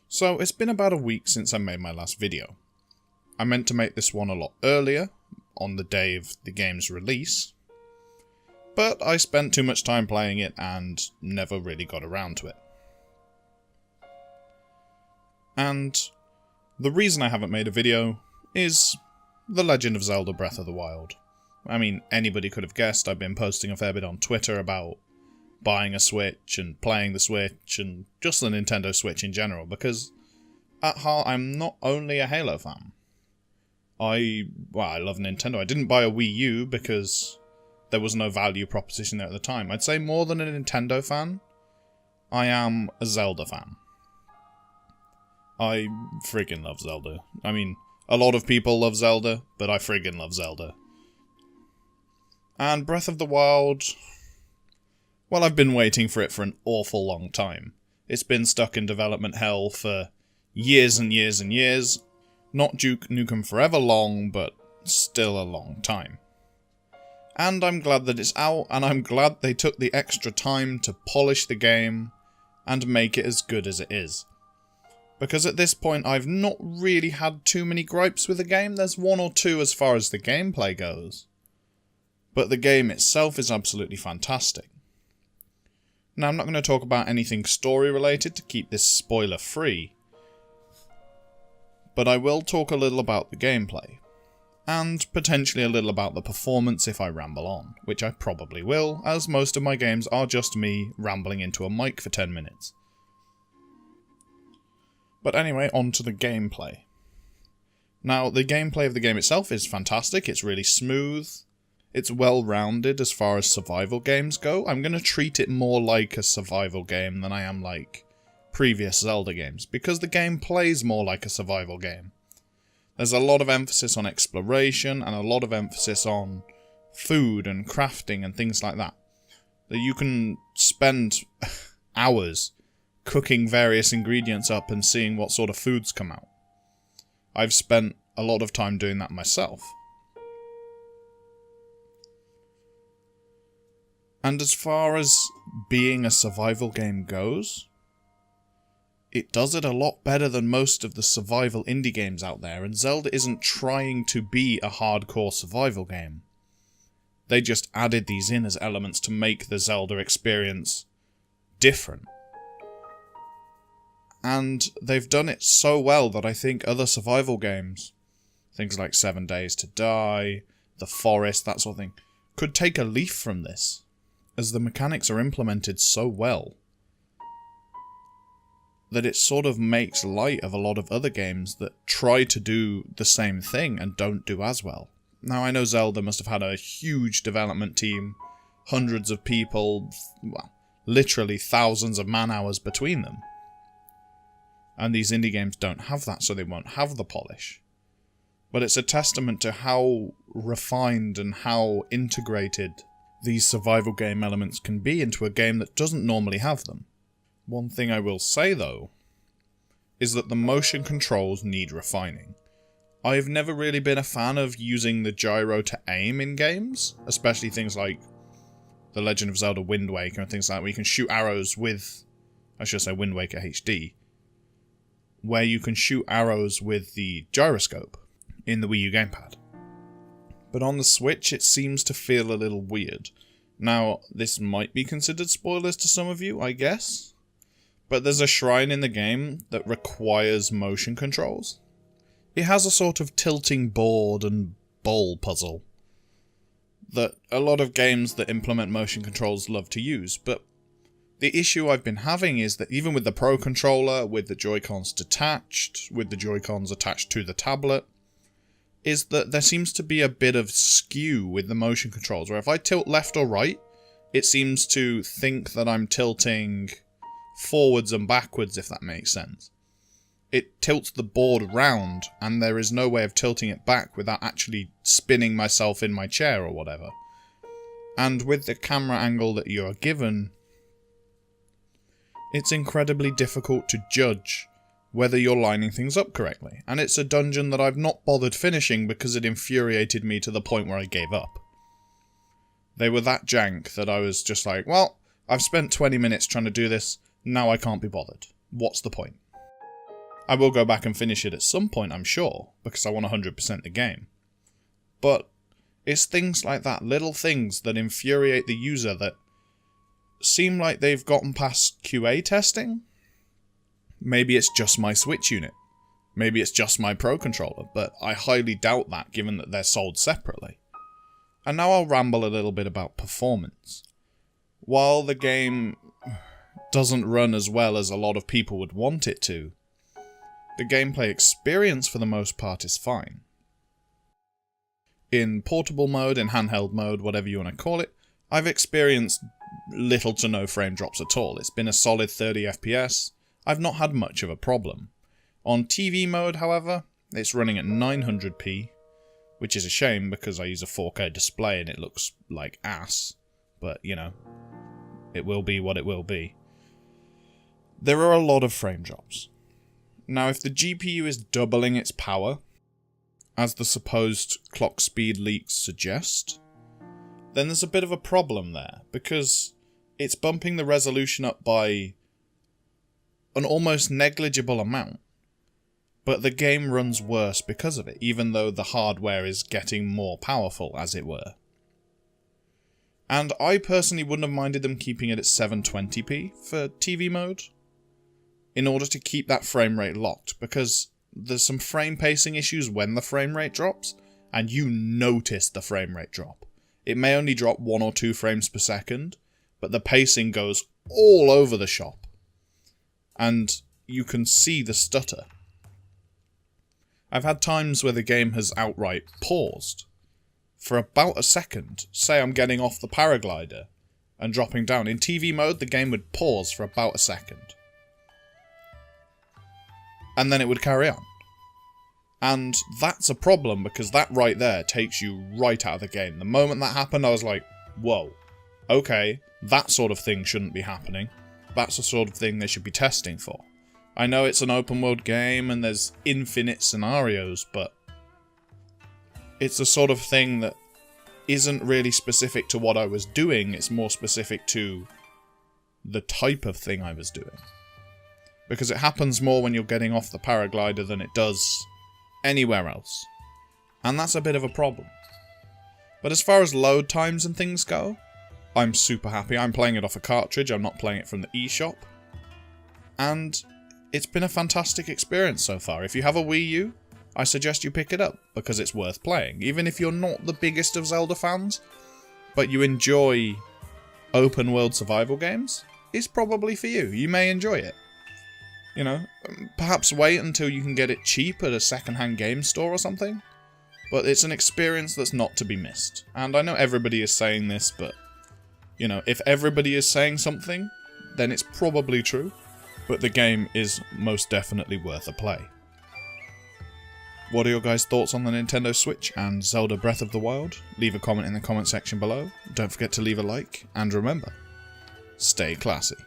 So, it's been about a week since I made my last video. I meant to make this one a lot earlier, on the day of the game's release, but I spent too much time playing it and never really got around to it. And the reason I haven't made a video is The Legend of Zelda Breath of the Wild. I mean, anybody could have guessed I've been posting a fair bit on Twitter about buying a Switch and playing the Switch and just the Nintendo Switch in general, because at heart I'm not only a Halo fan. I love Nintendo. I didn't buy a Wii U because there was no value proposition there at the time. I'd say more than a Nintendo fan, I am a Zelda fan. I friggin' love Zelda. I mean, a lot of people love Zelda, but I friggin' love Zelda. And Breath of the Wild, well, I've been waiting for it for an awful long time. It's been stuck in development hell for years and years and years. Not Duke Nukem Forever long, but still a long time. And I'm glad that it's out, and I'm glad they took the extra time to polish the game and make it as good as it is. Because at this point I've not really had too many gripes with the game. There's one or two as far as the gameplay goes. But the game itself is absolutely fantastic. Now, I'm not going to talk about anything story related to keep this spoiler free, but I will talk a little about the gameplay, and potentially a little about the performance if I ramble on, which I probably will, as most of my games are just me rambling into a mic for 10 minutes. But anyway, on to the gameplay. Now, the gameplay of the game itself is fantastic, it's really smooth. It's well-rounded as far as survival games go. I'm going to treat it more like a survival game than I am like previous Zelda games, because the game plays more like a survival game. There's a lot of emphasis on exploration and a lot of emphasis on food and crafting and things like that. That you can spend hours cooking various ingredients up and seeing what sort of foods come out. I've spent a lot of time doing that myself. And as far as being a survival game goes, it does it a lot better than most of the survival indie games out there, and Zelda isn't trying to be a hardcore survival game. They just added these in as elements to make the Zelda experience different. And they've done it so well that I think other survival games, things like 7 Days to Die, The Forest, that sort of thing, could take a leaf from this, as the mechanics are implemented so well that it sort of makes light of a lot of other games that try to do the same thing and don't do as well. Now, I know Zelda must have had a huge development team, hundreds of people, well, literally thousands of man-hours between them. And these indie games don't have that, so they won't have the polish. But it's a testament to how refined and how integrated these survival game elements can be into a game that doesn't normally have them. One thing I will say, though, is that the motion controls need refining. I've never really been a fan of using the gyro to aim in games, especially things like The Legend of Zelda Wind Waker and things like that, where you can shoot arrows with, I should say Wind Waker HD, where you can shoot arrows with the gyroscope in the Wii U gamepad. But on the Switch, it seems to feel a little weird. Now, this might be considered spoilers to some of you, I guess, but there's a shrine in the game that requires motion controls. It has a sort of tilting board and bowl puzzle that a lot of games that implement motion controls love to use, but the issue I've been having is that even with the Pro Controller, with the Joy-Cons detached, with the Joy-Cons attached to the tablet, is that there seems to be a bit of skew with the motion controls, where if I tilt left or right, it seems to think that I'm tilting forwards and backwards, if that makes sense. It tilts the board round, and there is no way of tilting it back without actually spinning myself in my chair or whatever. And with the camera angle that you are given, it's incredibly difficult to judge whether you're lining things up correctly. And it's a dungeon that I've not bothered finishing because it infuriated me to the point where I gave up. They were that jank that I was just like, well, I've spent 20 minutes trying to do this, now I can't be bothered. What's the point? I will go back and finish it at some point, I'm sure, because I want 100% the game. But it's things like that, little things that infuriate the user that seem like they've gotten past QA testing. Maybe it's just my Switch unit. Maybe it's just my Pro Controller, but I highly doubt that given that they're sold separately. And now I'll ramble a little bit about performance. While the game doesn't run as well as a lot of people would want it to, the gameplay experience for the most part is fine. In portable mode, in handheld mode, whatever you want to call it, I've experienced little to no frame drops at all. It's been a solid 30 FPS. I've not had much of a problem. On TV mode, however, it's running at 900p, which is a shame because I use a 4K display and it looks like ass. But, you know, it will be what it will be. There are a lot of frame drops. Now, if the GPU is doubling its power, as the supposed clock speed leaks suggest, then there's a bit of a problem there, because it's bumping the resolution up by an almost negligible amount, but the game runs worse because of it, even though the hardware is getting more powerful, as it were. And I personally wouldn't have minded them keeping it at 720p for TV mode, in order to keep that frame rate locked, because there's some frame pacing issues when the frame rate drops, and you notice the frame rate drop. It may only drop 1 or 2 frames per second, but the pacing goes all over the shop, and you can see the stutter. I've had times where the game has outright paused for about a second. Say I'm getting off the paraglider and dropping down. In TV mode, the game would pause for about a second. And then it would carry on. And that's a problem, because that right there takes you right out of the game. The moment that happened, I was like, whoa, okay, that sort of thing shouldn't be happening. That's the sort of thing they should be testing for. I know it's an open world game and there's infinite scenarios, but it's the sort of thing that isn't really specific to what I was doing, it's more specific to the type of thing I was doing. Because it happens more when you're getting off the paraglider than it does anywhere else. And that's a bit of a problem. But as far as load times and things go, I'm super happy. I'm playing it off a cartridge, I'm not playing it from the eShop. And it's been a fantastic experience so far. If you have a Wii U, I suggest you pick it up, because it's worth playing. Even if you're not the biggest of Zelda fans, but you enjoy open world survival games, it's probably for you. You may enjoy it. You know, perhaps wait until you can get it cheap at a second-hand game store or something. But it's an experience that's not to be missed. And I know everybody is saying this, but, you know, if everybody is saying something, then it's probably true. But the game is most definitely worth a play. What are your guys' thoughts on the Nintendo Switch and Zelda Breath of the Wild? Leave a comment in the comment section below. Don't forget to leave a like, and remember, stay classy.